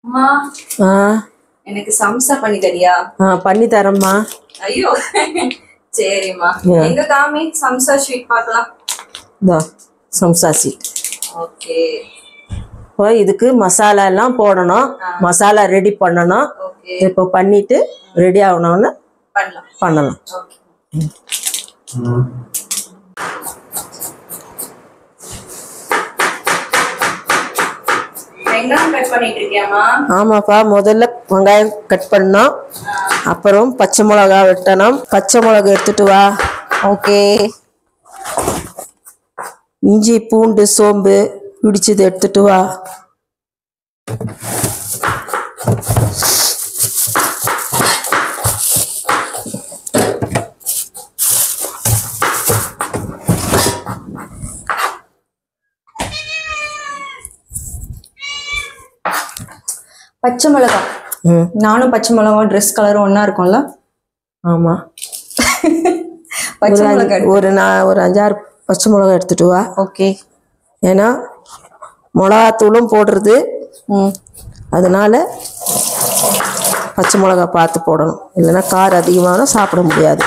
அம்மா எனக்கு சம்சா பண்ணி தரியா? பண்ணி தரேம்மா. ஐயோ சரிம்மா. எங்க காமி சம்சா ஸ்வீட் பார்க்கலாம். இதோ சம்சா ஸ்வீட். ஓகே. இப்போ இதுக்கு மசாலா எல்லாம் போடணும். மசாலா ரெடி பண்ணணும். இப்போ பண்ணிட்டு ரெடி ஆகணும்னு பண்ணலாம். ஆமாப்பா, முதல்ல வெங்காயம் கட் பண்ணோம், அப்புறம் பச்சை மிளகா வெட்டணும். பச்சை மிளகா எடுத்துட்டு வா. ஓகே. இஞ்சி பூண்டு சோம்பு இடிச்சது எடுத்துட்டு வா. பச்சை மிளகா. நானும் பச்சை மிளகா ட்ரெஸ் கலரும் ஒன்னா இருக்கும்ல? ஆமா. பச்சை மிளகா ஒரு 5-6 பச்சை மிளகா எடுத்துட்டு வா. ஓகே. ஏன்னா மிளகாத்தூளும் போடுறது, அதனால பச்சை மிளகா பார்த்து போடணும், இல்லைன்னா காரம் அதிகமான சாப்பிட முடியாது.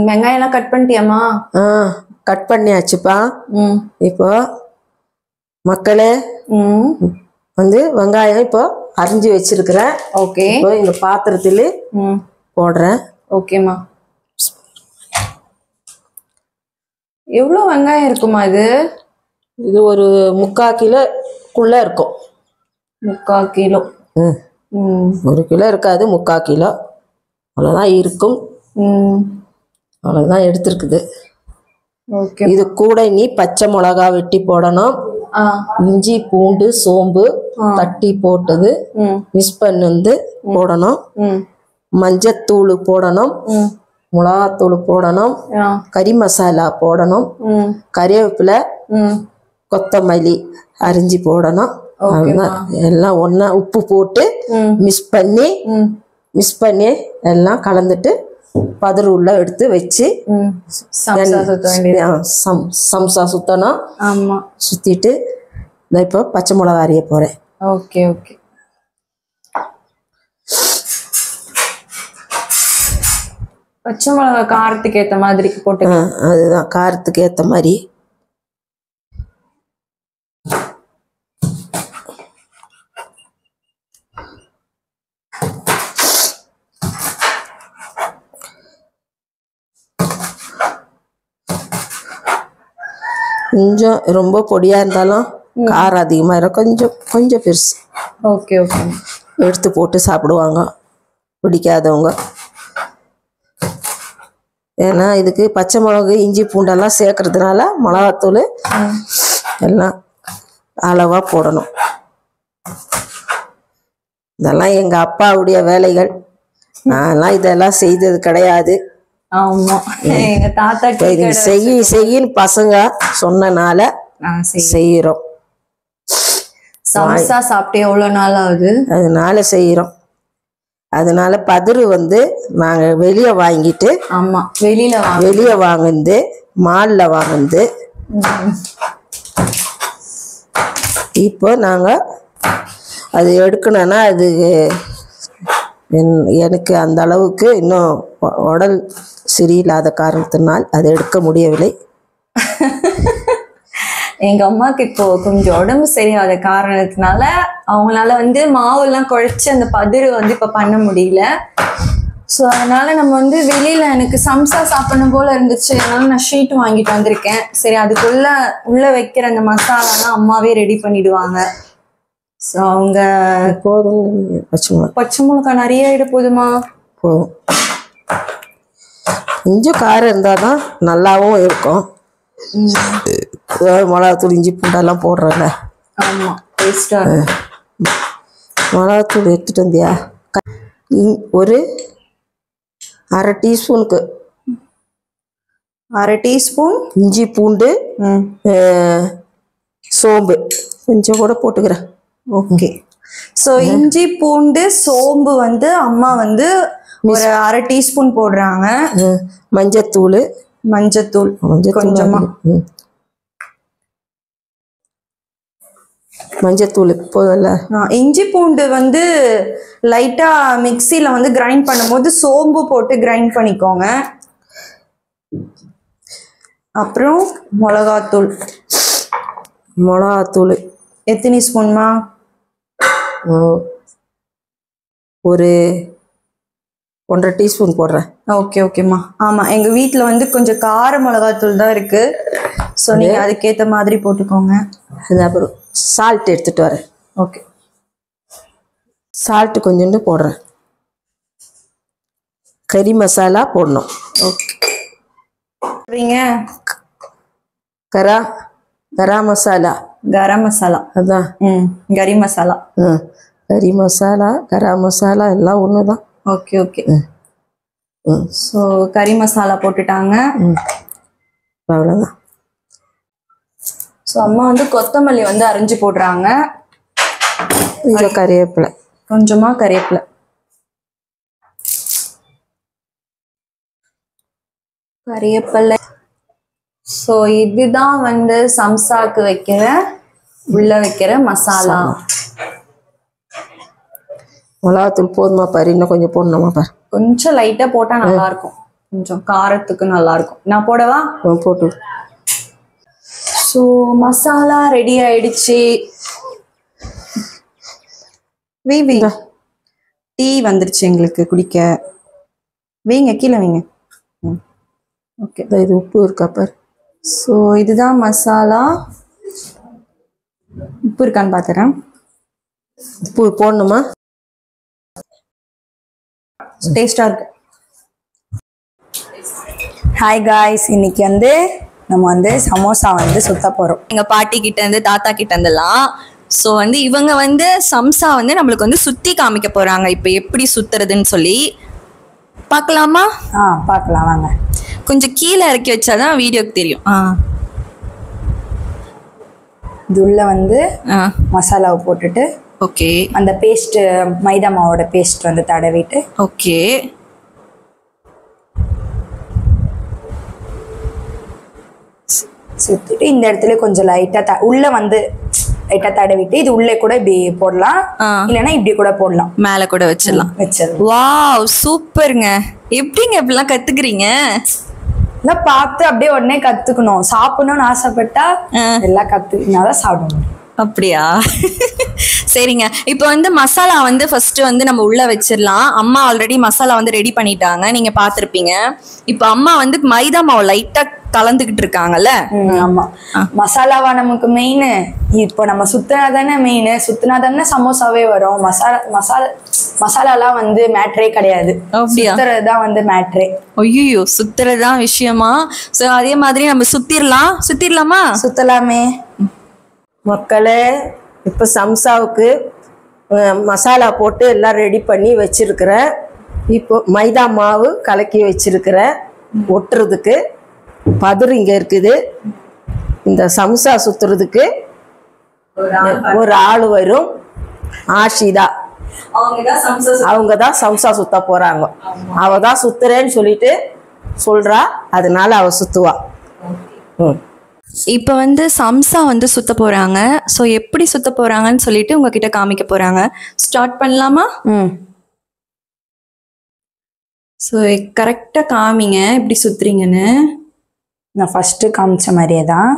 வெங்காயம் எல்லாம் கட் பண்ணிட்டியாமா? கட் பண்ணியாச்சுப்பா. இப்போ மக்களே வந்து வெங்காயம் இப்போ அரிஞ்சு வச்சிருக்கிறேன். ஓகே. இப்போ இந்த பாத்திரத்துல போடுறேன். ஓகேம்மா. எவ்வளோ வெங்காயம் இருக்குமா இது? இது ஒரு 3/4 கிலோக்குள்ள இருக்கும். 3/4 கிலோ? 1 கிலோ இருக்காது, 3/4 கிலோ அவ்வளோதான் இருக்கும். அவ்வளோதான் எடுத்துருக்குது. ஓகே. இது கூட நீ பச்சை மிளகா வெட்டி போடணும். இஞ்சி பூண்டு சோம்பு தட்டி போட்டது மிக்ஸ் பண்ணி போடணும். மஞ்சத்தூள் போடணும், மிளகாத்தூள் போடணும், கறி மசாலா போடணும், கறிவேப்பிலை கொத்தமல்லி அரிஞ்சு போடணும். எல்லாம் ஒன்னா உப்பு போட்டு மிக்ஸ் பண்ணி எல்லாம் கலந்துட்டு பதறு உள்ள எடுத்து வச்சு சம்சா சுத்தணும். ஆமா, சுத்திட்டு இப்போ பச்சை மிளகா அரிய போறேன். Okay okay. பச்சை மிளகா காரத்துக்கு ஏத்த மாதிரி போட்டு, அதுதான் காரத்துக்கு ஏத்த மாதிரி. கொஞ்சம் ரொம்ப பொடியா இருந்தாலும் காரம் அதிகமா இருக்கும், கொஞ்சம் பெருசு. Okay okay. எடுத்து போட்டு சாப்பிடுவாங்க பிடிக்காதவங்க. ஏன்னா இதுக்கு பச்சை மிளகு இஞ்சி பூண்டெல்லாம் சேர்க்கறதுனால மிளகாத்தூள் எல்லாம் அளவா போடணும். இதெல்லாம் எங்க அப்பாவுடைய வேலைகள், நான்லாம் இதெல்லாம் செய்தது கிடையாது. ஆமா, எங்க தாத்தா செய்யின்னு பசங்க சொன்னனால செய்யறோம். சம்சா சாப்பிட்டு எவ்வளவு நாள் ஆகுது, அதனால செய்யறோம். அதனால பதறு வந்து நாங்க வெளியே வாங்கிட்டு, ஆமா வெளியே வாங்குந்து மால்ல வாங்குந்து. இப்போ நாங்க அது எடுக்கணும்னா அது எனக்கு அந்த அளவுக்கு இன்னும் உடல் சரியில்லாத காரணத்தினால் அதை எடுக்க முடியவில்லை. எங்க அம்மாக்கு இப்போ கொஞ்சம் உடம்பு சரியாத காரணத்தினால அவங்களால வந்து மாவு எல்லாம் குழைச்சு அந்த பதறு வந்து இப்ப பண்ண முடியல. ஸோ அதனால நம்ம வந்து வெளியில எனக்கு சம்சா சாப்பிடணும் போல இருந்துச்சு, அதனால நான் ஷீட் வாங்கிட்டு வந்திருக்கேன். சரி, உள்ள வைக்கிற அந்த மசாலாலாம் அம்மாவே ரெடி பண்ணிடுவாங்க. ஸோ அவங்க போதும், பச்சை மிளகா நிறைய இட போதுமா? போதும். கொஞ்சம் காரம் இருந்தால் தான் நல்லாவும் இருக்கும். மிளகாத்தூள் இஞ்சி பூண்டெல்லாம் போடுறல. ஆமா, டேஸ்டா. மிளகாத்தூள் எடுத்துட்டு வந்தியா? ஒரு 1/2 டீஸ்பூனுக்கு 1/2 டீஸ்பூன் இஞ்சி பூண்டு சோம்பு கொஞ்சம் கூட போட்டுக்கிறேன். ஓகே. ஸோ இஞ்சி பூண்டு சோம்பு வந்து அம்மா வந்து ஒரு 1/2 டீஸ்பூன் போடுறாங்க. மஞ்சத்தூள் கொஞ்சமா. மஞ்சத்தூள் போதும்ல. இஞ்சி பூண்டு வந்து லைட்டா மிக்சியில வந்து கிரைண்ட் பண்ணும்போது சோம்பு போட்டு கிரைண்ட் பண்ணிக்கோங்க. அப்புறம் மிளகாத்தூள். மிளகாத்தூள் எத்தனை ஸ்பூன்மா? ஒரு 1.5 டீஸ்பூன் போடுறேன். ஓகே ஓகேம்மா. ஆமாம், எங்கள் வீட்டில் வந்து கொஞ்சம் கார மிளகாத்தூள் தான் இருக்குது. ஸோ நீங்கள் அதுக்கேற்ற மாதிரி போட்டுக்கோங்க. அது அப்புறம் சால்ட் எடுத்துகிட்டு வரேன். ஓகே, சால்ட்டு கொஞ்சோண்டு போடுறேன். கறி மசாலா போடணும். ஓகே. போடுறீங்க கரம் மசாலா. கரம் மசாலா அதான். கறி மசாலா. கறி மசாலா கரம் மசாலா எல்லாம் ஒன்று தான். Okay okay. ஸோ கறி மசாலா போட்டுட்டாங்க. அவ்வளோதான். ஸோ அம்மா வந்து கொத்தமல்லி வந்து அரைஞ்சி போடுறாங்க. கொஞ்சம் கறிவேப்பிலை. கொஞ்சமாக கறிவேப்பிலை. கறிவேப்பிலை. ஸோ இதுதான் வந்து சம்சாக்கு உள்ள வைக்கிற மசாலா. மிளகாத்தூள் போதுமா பாரு? இன்னும் கொஞ்சம் போடணுமா பாரு? கொஞ்சம் லைட்டாக போட்டால் நல்லா இருக்கும். கொஞ்சம் காரத்துக்கு நல்லா இருக்கும். நான் போடவா? போட்டு. ஸோ மசாலா ரெடி ஆயிடுச்சு. டீ வந்துருச்சு எங்களுக்கு குடிக்க. வைங்க, கீழே வைங்க. ஓகே. இது உப்பு இருக்கா பாரு? ஸோ இதுதான் மசாலா. உப்பு இருக்கான்னு பார்க்குறேன். உப்பு போடணுமா? டேஸ்டாக இருக்கு. ஹாய் காய்ஸ், இன்னைக்கு வந்து நம்ம வந்து சமோசா வந்து சுத்த போகிறோம். எங்கள் பாட்டி கிட்ட இருந்து தாத்தா கிட்ட இருந்தெல்லாம். ஸோ வந்து இவங்க வந்து சம்சா வந்து நம்மளுக்கு வந்து சுற்றி காமிக்க போகிறாங்க. இப்போ எப்படி சுற்றுறதுன்னு சொல்லி பார்க்கலாமா? பார்க்கலாம் வாங்க. கொஞ்சம் கீழே இறக்கி வச்சாதான் வீடியோக்கு தெரியும். இது உள்ள வந்து மசாலாவை போட்டுட்டு, ஓகே, அந்த பேஸ்ட் மைதா மாவோட பேஸ்ட் வந்து தடவிட்டு, ஓகே, சுத்திட்டு இந்த இடத்துல கொஞ்சம் லைட்டா உள்ள வந்து லைட்டா தடவிட்டு இது உள்ளே கூட இப்படி போடலாம், இல்லைன்னா இப்படி கூட போடலாம், மேல கூட வச்சிடலாம். வாவ், சூப்பருங்க. எப்படிங்க இப்படிலாம் கத்துக்கிறீங்க? எல்லாம் பார்த்து அப்படியே உடனே கத்துக்கணும். சாப்பிடணும்னு ஆசைப்பட்டா எல்லாம் கத்துக்கினாதான் சாப்பிடணும். அப்படியா? சரிங்க. இப்போ வந்து மசாலா வந்து ஃபர்ஸ்ட் வந்து நம்ம உள்ள வச்சிடலாம். அம்மா ஆல்ரெடி மசாலா வந்து ரெடி பண்ணிட்டாங்க, நீங்க பார்த்துருப்பீங்க. இப்போ அம்மா வந்து மைதா மாவு லைட்டா கலந்துக்கிட்டு இருக்காங்கல்ல. ஆமா, மசாலாவா நமக்கு மெயின். இப்போ நம்ம சுத்தினா தானே மெயின். சுத்தினா தானே சமோசாவே வரும். மசாலாலாம் வந்து மேட்ரே கிடையாது. சுத்துறதுதான் வந்து மேட்ரே. ஐயோ, சுத்துறதுதான் விஷயமா? ஸோ அதே மாதிரி நம்ம சுத்திரலாமா? சுத்தலாமே. மக்களே, இப்போ சம்சாவுக்கு மசாலா போட்டு எல்லாம் ரெடி பண்ணி வச்சிருக்கிறேன். இப்போ மைதா மாவு கலக்கி வச்சிருக்கிறேன். ஒட்டுறதுக்கு பதறு இங்கே இருக்குது. இந்த சம்சா சுத்துறதுக்கு ஒரு ஆள் வரும், ஆஷிதா. அவங்க தான் சம்சா சுத்த போறாங்க. அவ தான் சுத்துறேன்னு சொல்லிட்டு சொல்றா, அதனால அவ சுத்துவா. இப்போ வந்து சம்சா வந்து சுத்த போறாங்க. ஸோ எப்படி சுத்த போறாங்கன்னு சொல்லிட்டு உங்ககிட்ட காமிக்க போறாங்க. ஸ்டார்ட் பண்ணலாமா? ஸோ கரெக்டாக காமிங்க எப்படி சுத்துறீங்கன்னு. நான் ஃபர்ஸ்ட் காமிச்ச மாதிரியே தான்.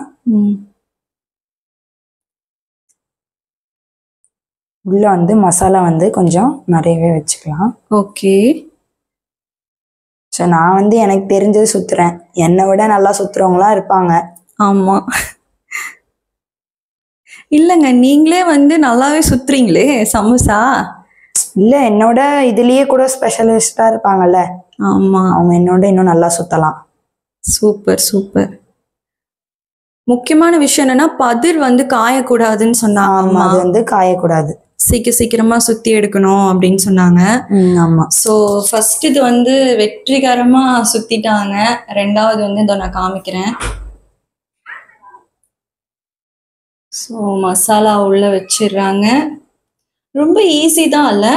உள்ள வந்து மசாலா வந்து கொஞ்சம் நிறையவே வச்சுக்கலாம். ஓகே. ஸோ நான் வந்து எனக்கு தெரிஞ்சது சுத்துறேன். என்னை விட நல்லா சுத்துறவங்களாம் இருப்பாங்க. ஆமாம், இல்லைங்க, நீங்களே வந்து நல்லாவே சுத்துறீங்களே சமோசா. இல்லை, என்னோட இதுலேயே கூட ஸ்பெஷலிஸ்டாக இருப்பாங்கல்ல. ஆமாம், அவங்க என்னோட இன்னும் நல்லா சுற்றலாம். Super super. முக்கியமான விஷயம் என்னன்னா பதிர் வந்து காயக்கூடாதுன்னு சொன்னாங்க. ஆமாம், அது வந்து காயக்கூடாது. சீக்கிரமா சுற்றி எடுக்கணும் அப்படின்னு சொன்னாங்க. ஆமாம். ஸோ ஃபர்ஸ்ட் இது வந்து வெற்றிகரமாக சுற்றிட்டாங்க. ரெண்டாவது வந்து இதை நான் காமிக்கிறேன். ஸோ மசாலா உள்ள வச்சிடுறாங்க. ரொம்ப ஈஸி தான் இல்லை?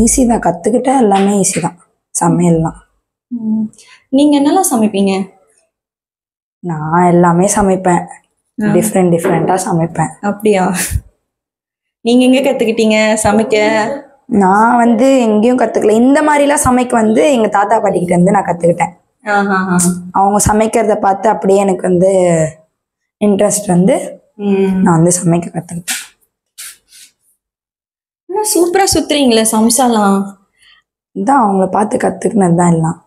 ஈஸி தான், கற்றுக்கிட்டா எல்லாமே ஈஸி தான் சமையல்லாம். நீங்கள் என்னெல்லாம் சமைப்பீங்க? நான் எல்லாமே சமைப்பேன். டிஃப்ரெண்ட்டாக சமைப்பேன். அப்படியா? நீங்க எங்க கத்துக்கிட்டீங்க சமைக்க? நான் வந்து எங்கேயும் கத்துக்கல. இந்த மாதிரிலாம் சமைக்க வந்து எங்க தாத்தா பாட்டிக்கிட்ட இருந்து நான் கத்துக்கிட்டேன். அவங்க சமைக்கிறத பார்த்து அப்படியே எனக்கு வந்து இன்ட்ரெஸ்ட் வந்து நான் வந்து சமைக்க கத்துக்கிட்டேன். சூப்பரா சுத்துறீங்களே சம்சாலாம். இதான் அவங்கள பார்த்து கத்துக்கினது தான் எல்லாம்.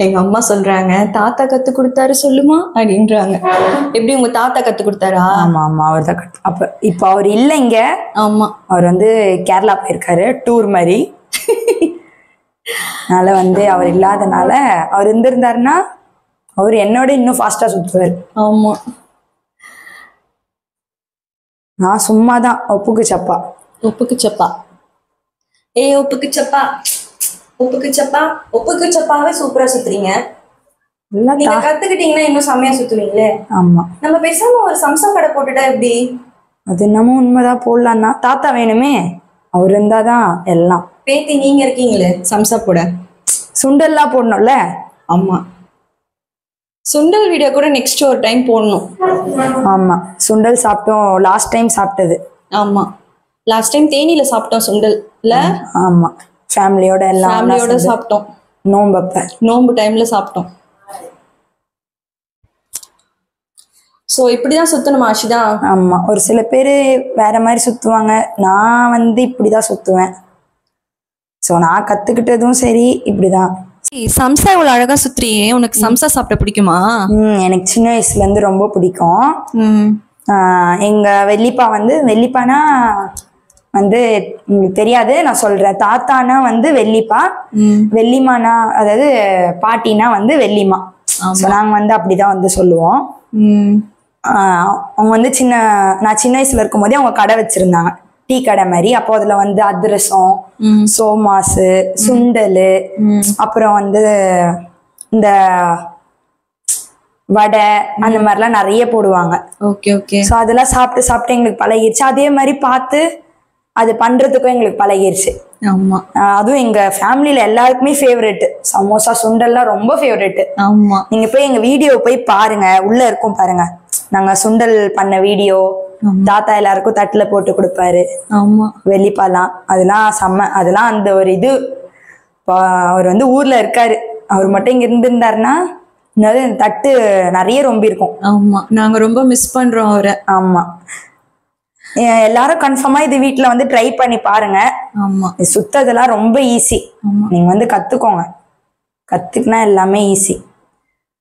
எங்க அம்மா சொல்றாங்க தாத்தா கத்து கொடுத்தாரு சொல்லுமா அப்படின்றாங்க. எப்படி உங்க தாத்தா கத்து கொடுத்தாரா? ஆமா ஆமா, அவர் தான் அப்ப இப்ப அவர் இல்லை இங்க. ஆமா, அவர் வந்து கேரளா போயிருக்காரு டூர் மாதிரி. அதனால வந்து அவர் இல்லாதனால, அவர் இருந்திருந்தாருன்னா அவர் என்னோட இன்னும் ஃபாஸ்டா சுத்துவார். ஆமா, நான் சும்மாதான் ஒப்புக்கு சப்பா. ஒப்புக்கு சப்பா ஒப்புக்கு சப்பா உப்புக்கு சப்பா. உப்புக்கு சப்பாவே சூப்பரா சுத்துறீங்க. நீங்க கத்துக்கிட்டீங்கன்னா இன்னும் செம்மையா சுத்துவீங்களே. ஆமா, நம்ம பேசாம ஒரு சம்சா கடை போட்டுட்டா எப்படி? அது என்னமோ உண்மைதான், போடலான்னா தாத்தா வேணுமே, அவர் இருந்தாதான் எல்லாம். பேத்தி நீங்க இருக்கீங்களே சம்சா போட, சுண்டல்லாம் போடணும்ல. ஆமா, சுண்டல் வீடியோ கூட நெக்ஸ்ட் ஒரு டைம் போடணும். ஆமா, சுண்டல் சாப்பிட்டோம் லாஸ்ட் டைம் சாப்பிட்டது. ஆமா, லாஸ்ட் டைம் தேனியில சாப்பிட்டோம் சுண்டல் இல்ல? ஆமா, ஃபேமிலியோட எல்லாம் ஃபேமிலியோட சாப்பிட்டோம். நோம்பு டைம்ல சாப்பிட்டோம். சோ இப்படிதான் சுத்தணும் ஆஷிதா. ஆமா, ஒரு சில பேரு வேற மாதிரி சுத்துவாங்க, நான் வந்து இப்படிதான் சுத்துவேன். சோ நான் கத்துக்கிட்டதும் சரி இப்படிதான். சம்சா இவ்வளவு அழகா சுத்துறியே, உனக்கு சம்சா சாப்பிட பிடிக்குமா? எனக்கு சின்ன வயசுல இருந்து ரொம்ப பிடிக்கும். எங்க வெள்ளிப்பா வந்து, வெள்ளிப்பானா வந்து உங்களுக்கு தெரியாது நான் சொல்றேன், தாத்தானா வந்து வெள்ளிப்பா, வெள்ளிமானா அதாவது பாட்டினா வந்து வெள்ளிமா. நாங்க வந்து அப்படிதான் வந்து சொல்லுவோம். அவங்க வந்து நான் சின்ன வயசுல இருக்கும் போதே அவங்க கடை வச்சிருந்தாங்க, டீ கடை மாதிரி. அப்போ அதுல வந்து அதிரசம், சோமாசு, சுண்டல், அப்புறம் வந்து இந்த வடை அந்த மாதிரிலாம் நிறைய போடுவாங்க. Okay okay. ஸோ அதெல்லாம் சாப்பிட்டு சாப்பிட்டு எங்களுக்கு பழகிருச்சு. அதே மாதிரி பார்த்து அது பண்றதுக்கும் எங்களுக்கு பழகிருச்சு. ஆமா, அதுவும் எங்க ஃபேமிலியில எல்லாருக்குமே ஃபேவரெட் சமோசா, சுண்டல்லாம் ரொம்ப ஃபேவரெட். ஆமா, நீங்க போய் எங்க வீடியோ போய் பாருங்க, உள்ள இருக்கும் பாருங்க, நாங்க சுண்டல் பண்ண வீடியோ. தாத்தா எல்லாருக்கும் தட்டுல போட்டு கொடுப்பாரு. ஆமா, வெள்ளிப்பாலாம் அதெல்லாம் செம்ம. அதெல்லாம் அந்த ஒரு இது, அவர் வந்து ஊர்ல இருக்காரு, அவர் மட்டும் இங்க இருந்திருந்தாருன்னா தட்டு நிறைய ரொம்ப இருக்கும். ஆமா, நாங்க ரொம்ப மிஸ் பண்றோம் அவரை. ஆமா, எல்லாரும் கன்ஃபார்மா இது வீட்டுல வந்து ட்ரை பண்ணி பாருங்க. ஆமா, சுத்ததெல்லாம் ரொம்ப ஈஸி. நீங்க வந்து கத்துக்கோங்க, கத்துக்கினா எல்லாமே ஈஸி.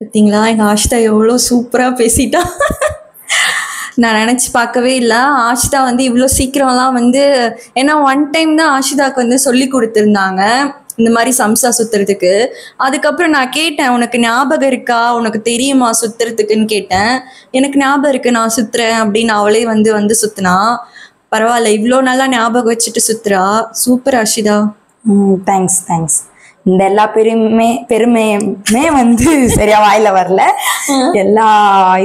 பார்த்தீங்களா எங்க ஆஷிதா எவ்வளவு சூப்பரா பேசிட்டா. நான் நினைச்சு பார்க்கவே இல்லை ஆஷிதா வந்து இவ்வளோ சீக்கிரம்லாம் வந்து, ஏன்னா ஒன் டைம் தான் ஆஷிதாக்கு வந்து சொல்லி கொடுத்துருந்தாங்க இந்த மாதிரி சம்சா சுத்துறதுக்கு. அதுக்கப்புறம் நான் கேட்டேன், உனக்கு ஞாபகம் இருக்கா, உனக்கு தெரியுமா சுத்துறதுக்குன்னு கேட்டேன். எனக்கு ஞாபகம் இருக்கு, நான் சுத்துறேன் அப்படின்னு அவளே வந்து சுத்துனா. பரவாயில்ல, இவ்வளோ நல்லா ஞாபகம் வச்சுட்டு சுத்துறா. சூப்பர் ஆஷிதா. Thanks thanks. இந்த எல்லா பெருமையுமே வந்து சரியா வாயில வரல. எல்லா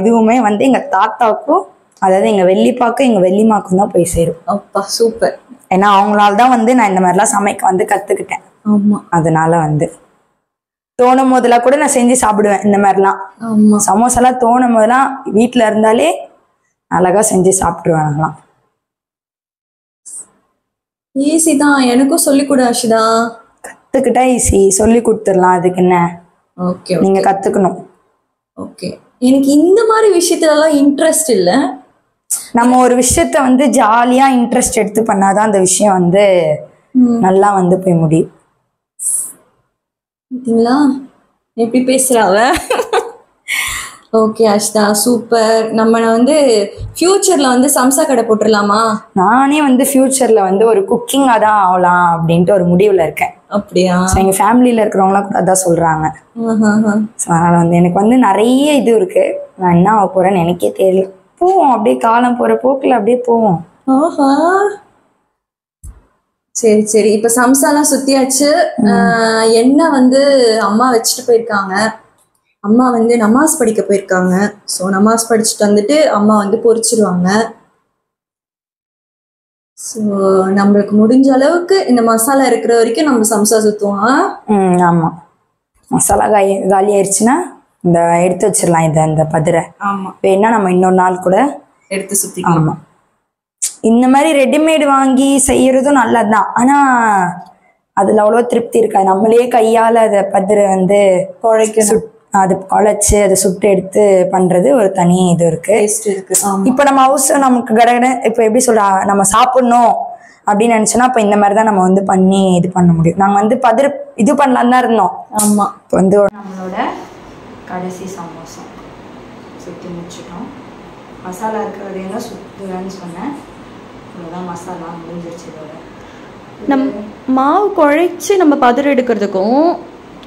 இதுவுமே வந்து எங்க தாத்தாவுக்கும், அதாவது எங்க வெள்ளிப்பாக்கும் எங்க வெள்ளிமாக்கும் தான் போய் சேரும். அப்பா சூப்பர். ஏன்னா அவங்களால தான் வந்து நான் இந்த மாதிரிலாம் சமைக்க வந்து கத்துக்கிட்டேன். ஆமா, அதனால வந்து தோணும் போதெல்லாம் கூட நான் செஞ்சு சாப்பிடுவேன் இந்த மாதிரிலாம். ஆமா, சமோசாலாம் தோணும் போதெல்லாம் வீட்டுல இருந்தாலே அழகா செஞ்சு சாப்பிட்டுருவேன். நான்லாம் ஈஸி தான், எனக்கும் சொல்லி கொடு ஆஷிதா. கத்துக்கிட்டா ஈஸி, சொல்லி கொடுத்துடலாம், அதுக்கு என்ன. ஓகே, நீங்க கத்துக்கணும். ஓகே, எனக்கு இந்த மாதிரி விஷயத்துலலாம் இன்ட்ரெஸ்ட் இல்லை. நம்ம ஒரு விஷயத்த வந்து ஜாலியா இன்ட்ரெஸ்ட் எடுத்து பண்ணாதான் அந்த விஷயம் வந்து நல்லா வந்து போய் முடியும். பார்த்தீங்களா எப்படி பேசுறாவ. Okay Ashita, super. நம்ம வந்து ஃபியூச்சர்ல வந்து சம்சா கடை போட்டுடலாமா? நானே வந்து ஃபியூச்சர்ல வந்து ஒரு குக்கிங்கா தான் ஆகலாம் அப்படின்ட்டு ஒரு முடிவுல இருக்கேன். அப்படியா? எங்க ஃபேமிலியில இருக்கிறவங்களாம் கூட அதான் சொல்றாங்க. அதனால வந்து எனக்கு வந்து நிறைய இது இருக்கு, நான் என்ன ஆக போறேன்னு எனக்கே தெரியல. போவோம் அப்படியே, காலம் போற போக்குல அப்படியே போவோம். ஆஹா, சரி சரி. இப்ப சம்சாலாம் சுத்தியாச்சு. என்ன வந்து அம்மா வச்சுட்டு போயிருக்காங்க. அம்மா வந்து நமாஸ் படிக்க போயிருக்காங்க. ஸோ நமாஸ் படிச்சுட்டு வந்துட்டு அம்மா வந்து பொரிச்சிருவாங்க. ஸோ நம்மளுக்கு முடிஞ்ச அளவுக்கு இந்த மசாலா இருக்கிற வரைக்கும் நம்ம சம்சா சுத்துவோம். ஆமா, மசாலா காலி ஆயிடுச்சுன்னா இந்த எடுத்து வச்சிடலாம் இதை அந்த பதிரை. ஆமா வேணா நம்ம இன்னொரு நாள் கூட எடுத்து சுத்தி. ஆமா இந்த மாதிரி ரெடிமேட் வாங்கி செய்யறதும் நல்லதுதான். ஆனா அதுல அவ்வளோ திருப்தி இருக்காது. நம்மளே கையால அதை பதிரை வந்து குழைக்கணும், அது குழைச்சு அதை சுட்டு எடுத்து பண்றது ஒரு தனி இது இருக்கு. டேஸ்ட் இருக்கு. இப்போ நம்ம அவசரம் நமக்கு கடகட இப்போ எப்படி சொல்ற நம்ம சாப்பிடணும் அப்படின்னு நினைச்சோன்னா இப்போ இந்த மாதிரி தான் நம்ம வந்து பண்ணி இது பண்ண முடியும். நாங்கள் வந்து பதிரு இது பண்ணலாம் தான் இருந்தோம். ஆமா இப்போ வந்து நம்மளோட கடைசி சமோசா சுற்றி முடிச்சிட்டோம். மசாலா இருக்கிறது என்ன சுற்றுவேன்னு சொன்னேன். இவ்வளோதான் மசாலா முடிஞ்சிருச்சு. இதோட மாவு குழைச்சி நம்ம பதிர எடுக்கிறதுக்கும்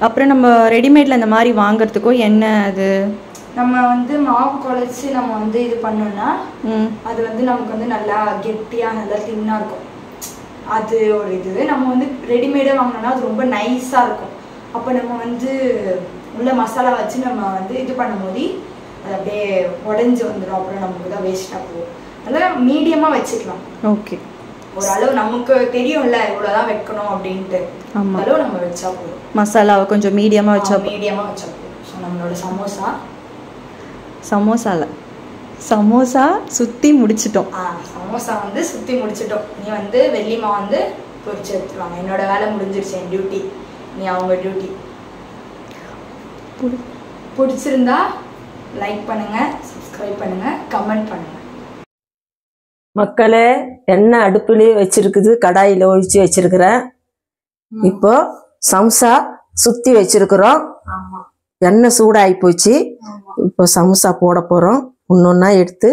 அப்புறம் நம்ம ரெடிமேட்ல இந்த மாதிரி வாங்குறதுக்கும் என்ன அது? நம்ம வந்து மாவு குழைச்சி நம்ம வந்து இது பண்ணோம்னா அது வந்து நமக்கு வந்து நல்லா கெட்டியாக நல்லா தின்னாக இருக்கும். அது ஒரு இது. நம்ம வந்து ரெடிமேடாக வாங்கினோம்னா அது ரொம்ப நைஸாக இருக்கும். அப்போ நம்ம வந்து உள்ள மசாலா வச்சு நம்ம வந்து இது பண்ணும் போது அது அப்படியே உடஞ்சி வந்துடும். அப்புறம் நமக்கு தான் வேஸ்ட்டாக போகும். அதனால் மீடியமாக வச்சுக்கலாம். ஓகே, ஒரு அளவு நமக்கு தெரியும்ல இவ்வளோதான் வைக்கணும் அப்படின்ட்டு. அளவு நம்ம வச்சா போதும். மசாலாவை கொஞ்சம் மீடியமாக வச்சா போதும். ஸோ நம்மளோட சமோசா சுற்றி முடிச்சிட்டோம். சமோசா வந்து சுற்றி முடிச்சிட்டோம். நீ வந்து வெள்ளிமா வந்து பொரிச்சு எடுத்துருவாங்க. என்னோட வேலை முடிஞ்சிருச்சு. என் டியூட்டி, நீ அவங்க டியூட்டி. பிடிச்சிருந்தா லைக் பண்ணுங்க, சப்ஸ்கிரைப் பண்ணுங்க, கமெண்ட் பண்ணுங்க. மக்களே, எண்ணெய் அடுப்புலேயே வச்சிருக்குது, கடாயில் ஒழிச்சு வச்சிருக்கிறேன். இப்போ சம்சா சுற்றி வச்சிருக்கிறோம். எண்ணெய் சூடாகி போச்சு. இப்போ சமோசா போட போகிறோம். ஒன்னொன்னா எடுத்து.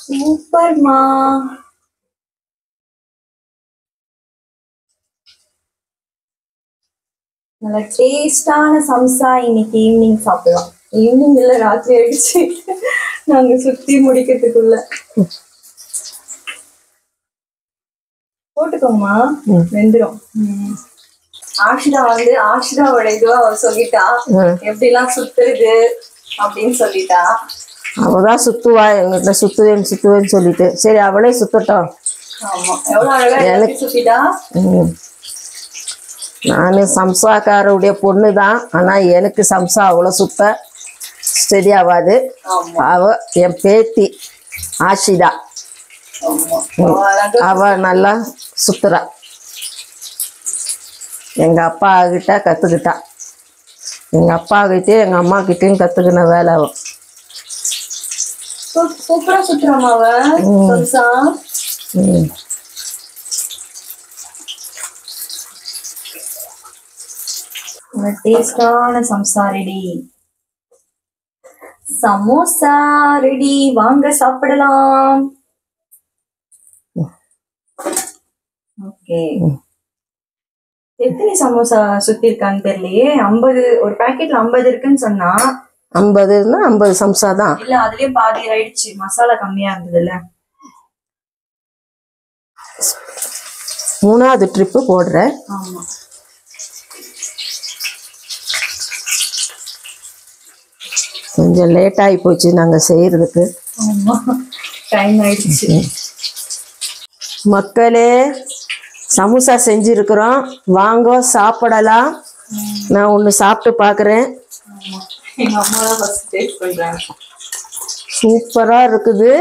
சூப்பர்மா, நல்ல டேஸ்டான சம்சா இன்னைக்கு ஈவினிங் சாப்பிடலாம். ஈவினிங் இல்லை, ராத்திரி ஆயிடுச்சு நாங்க சுத்தி முடிக்கிறதுக்குள்ள. போட்டுக்கோமா, வெந்துடும். ஆஷிராவோட இதுவா அவ சொல்லிட்டா எப்படிலாம் சுத்துறது அப்படின்னு சொல்லிட்டா. அவதான் சுத்துவா, எங்கிட்ட சுத்துவேன்னு சொல்லிட்டு. சரி, அவளே சுத்தட்டும். ஆமா, எவ்வளவு அழகா சுத்திட்டா. நானு சம்சாக்காரருடைய பொண்ணு தான். ஆனா எனக்கு சம்சா அவ்வளவு சுத்த சரியாவாது. அவ என் பேத்தி ஆஷிதா, அவ நல்லா சுத்துறா. எங்க அப்பா கிட்ட கத்துக்கிட்டா. எங்க அப்பா கிட்டே எங்க அம்மா கிட்டயும் கத்துக்கின வேலை. அவ சூப்பரா சுத்துறாமா அவ சம்சா. டேஸ்டான சம்சா ரெடி. சமோசா ரெடி, வாங்க சாப்பிடலாம். ஓகே, எத்தனை சமோசா சுத்தி இருக்கான்னு தெரியலையே. 50, ஒரு பாக்கெட்ல 50 இருக்குன்னு சொன்னா. 50ன்னா 50 சம்சா தான். இல்ல, அதுலயே பாதி ஆயிடுச்சு, மசாலா கம்மியா இருந்ததுல்ல. 3வது ட்ரிப்பு போடுறேன். ஆமா, கொஞ்சம் லேட் ஆகி போச்சு நாங்க செய்யறதுக்கு. ஆமா, டைம் ஆயிடுச்சு. மக்களே, சமோசா செஞ்சிருக்கிறோம், வாங்க சாப்பிடலாம். நான் ஒன்று சாப்பிட்டு பார்க்குறேன். எங்க அம்மா தான் ஃபர்ஸ்ட் டேஸ்ட் பண்றாங்க. சூப்பரா இருக்குது.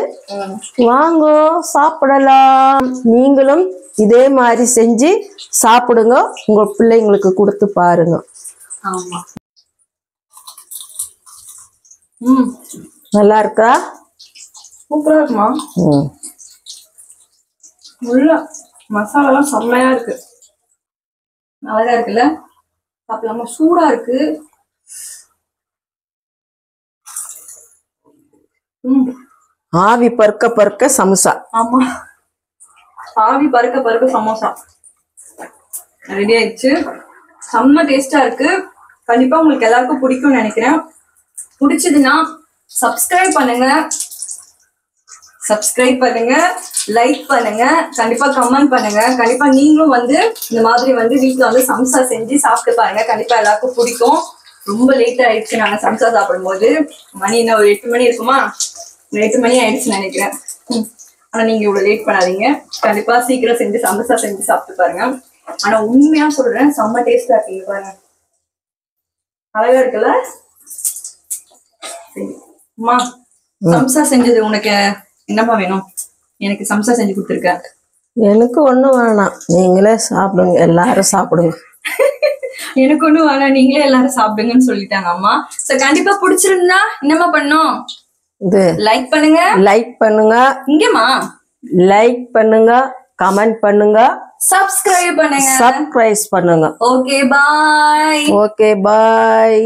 வாங்க சாப்பிடலாம். நீங்களும் இதே மாதிரி செஞ்சு சாப்பிடுங்க, உங்க பிள்ளைங்களுக்கு கொடுத்து பாருங்க. ஆமா, நல்லா இருக்கா? சூப்பரா இருக்குமா. உள்ள மசாலாலாம் செம்மையா இருக்கு, நல்லா இருக்குல்ல. சாப்பிடலாமா? சூடா இருக்கு. ஆவி பறக்க பறக்க சமோசா. ஆமா, ஆவி பறக்க பறக்க சமோசா ரெடி ஆயிடுச்சு. செம்ம டேஸ்டா இருக்கு. கண்டிப்பா உங்களுக்கு எல்லாருக்கும் பிடிக்கும்னு நினைக்கிறேன். பிடிச்சதுன்னா சப்ஸ்கிரைப் பண்ணுங்க, லைக் பண்ணுங்க, கண்டிப்பா கமெண்ட் பண்ணுங்க. கண்டிப்பா நீங்களும் வந்து இந்த மாதிரி வந்து வீட்டுல வந்து சம்சா செஞ்சு சாப்பிட்டு பாருங்க. கண்டிப்பா எல்லாருக்கும் பிடிக்கும். ரொம்ப லேட் ஆயிடுச்சு நாங்க சம்சா சாப்பிடும் போது. மணி என்ன ஒரு 8 மணி இருக்குமா? 8 மணி ஆயிடுச்சுன்னு நினைக்கிறேன். ஆனா நீங்க இவ்வளவு லேட் பண்ணாதீங்க. கண்டிப்பா சீக்கிரம் செஞ்சு சமோசா செஞ்சு சாப்பிட்டு பாருங்க. ஆனா உண்மையா சொல்றேன், செம்ம டேஸ்டா இருக்கீங்க பாருங்க. அழகா இருக்குல்ல? சரி. அம்மா சம்சா செஞ்சது உனக்கு என்னம்மா வேணும்? எனக்கு சம்சா செஞ்சு கொடுத்துருக்க. எனக்கு ஒண்ணும் வேணாம், நீங்களே சாப்பிடுங்க, எல்லாரும் சாப்பிடுங்க. எனக்கு ஒண்ணும் வேணாம், நீங்களே எல்லாரும் சாப்பிடுங்கன்னு சொல்லிட்டாங்க அம்மா. சோ கண்டிப்பா பிடிச்சிருந்தா என்னம்மா பண்ணும்? இது லைக் பண்ணுங்க. லைக் பண்ணுங்க, இங்கம்மா லைக் பண்ணுங்க, கமெண்ட் பண்ணுங்க, சப்ஸ்கிரைப் பண்ணுங்க. சப்ஸ்கிரைப் பண்ணுங்க. Okay bye. Okay bye.